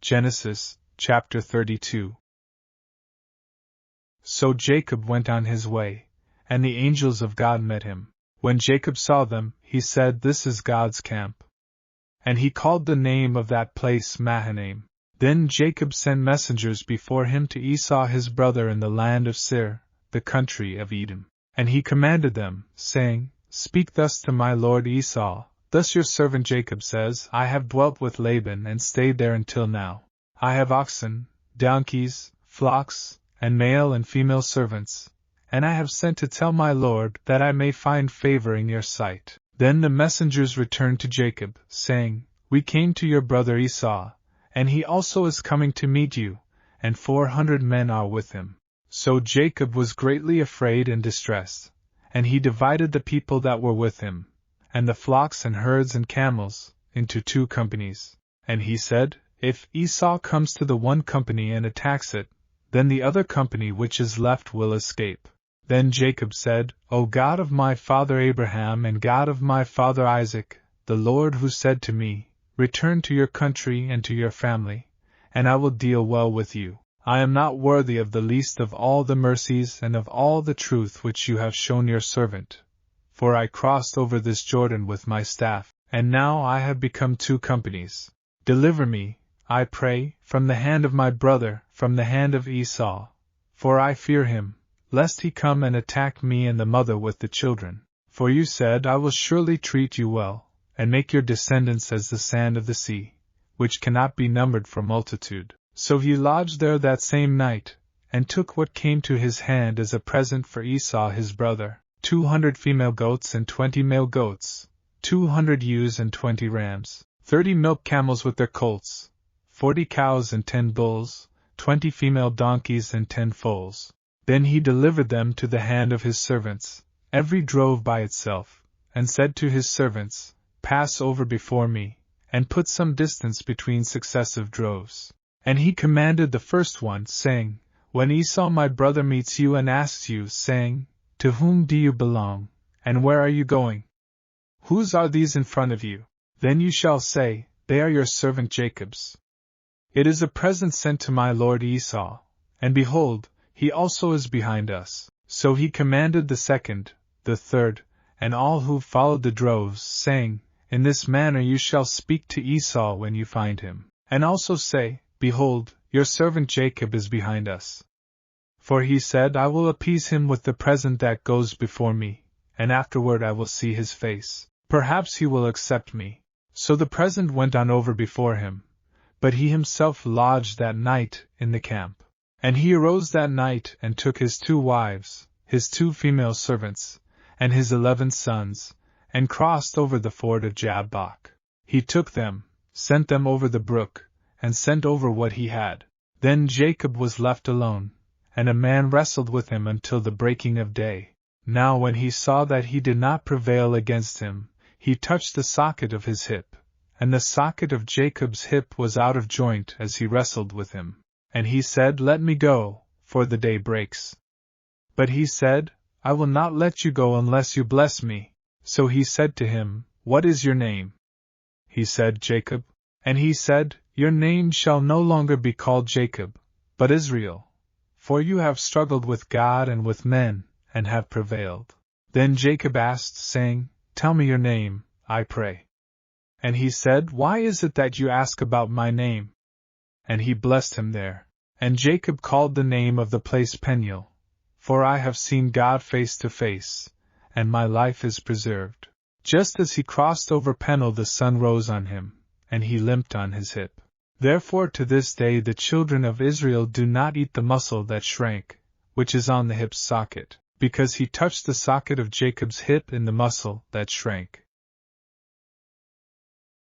Genesis, chapter 32. So Jacob went on his way, and the angels of God met him. When Jacob saw them, he said, "This is God's camp." And he called the name of that place Mahanaim. Then Jacob sent messengers before him to Esau his brother in the land of Seir, the country of Edom. And he commanded them, saying, "Speak thus to my lord Esau, thus your servant Jacob says, I have dwelt with Laban and stayed there until now. I have oxen, donkeys, flocks, and male and female servants, and I have sent to tell my lord that I may find favor in your sight." Then the messengers returned to Jacob, saying, "We came to your brother Esau, and he also is coming to meet you, and 400 men are with him." So Jacob was greatly afraid and distressed, and he divided the people that were with him, and the flocks and herds and camels, into 2 companies. And he said, "If Esau comes to the one company and attacks it, then the other company which is left will escape." Then Jacob said, "O God of my father Abraham and God of my father Isaac, the Lord who said to me, 'Return to your country and to your family, and I will deal well with you,' I am not worthy of the least of all the mercies and of all the truth which you have shown your servant. For I crossed over this Jordan with my staff, and now I have become 2 companies. Deliver me, I pray, from the hand of my brother, from the hand of Esau, for I fear him, lest he come and attack me and the mother with the children. For you said, I will surely treat you well, and make your descendants as the sand of the sea, which cannot be numbered for multitude." So he lodged there that same night, and took what came to his hand as a present for Esau his brother, 200 female goats and 20 male goats, 200 ewes and 20 rams, 30 milk camels with their colts, 40 cows and 10 bulls, 20 female donkeys and 10 foals. Then he delivered them to the hand of his servants, every drove by itself, and said to his servants, "Pass over before me, and put some distance between successive droves." And he commanded the first one, saying, "When Esau my brother meets you and asks you, saying, 'To whom do you belong, and where are you going? Whose are these in front of you?' then you shall say, 'They are your servant Jacob's. It is a present sent to my lord Esau, and behold, he also is behind us." So he commanded the second, the third, and all who followed the droves, saying, "In this manner you shall speak to Esau when you find him, and also say, 'Behold, your servant Jacob is behind us.' For he said, I will appease him with the present that goes before me, and afterward I will see his face. Perhaps he will accept me." So the present went on over before him, but he himself lodged that night in the camp. And he arose that night and took his 2 wives, his 2 female servants, and his 11 sons, and crossed over the ford of Jabbok. He took them, sent them over the brook, and sent over what he had. Then Jacob was left alone, and a man wrestled with him until the breaking of day. Now when he saw that he did not prevail against him, he touched the socket of his hip, and the socket of Jacob's hip was out of joint as he wrestled with him. And he said, "Let me go, for the day breaks." But he said, "I will not let you go unless you bless me." So he said to him, "What is your name?" He said, "Jacob." And he said, "Your name shall no longer be called Jacob, but Israel, for you have struggled with God and with men, and have prevailed." Then Jacob asked, saying, "Tell me your name, I pray." And he said, "Why is it that you ask about my name?" And he blessed him there. And Jacob called the name of the place Peniel, for I have seen God face to face, and my life is preserved. Just as he crossed over Peniel the sun rose on him, and he limped on his hip. Therefore to this day the children of Israel do not eat the muscle that shrank, which is on the hip's socket, because he touched the socket of Jacob's hip in the muscle that shrank.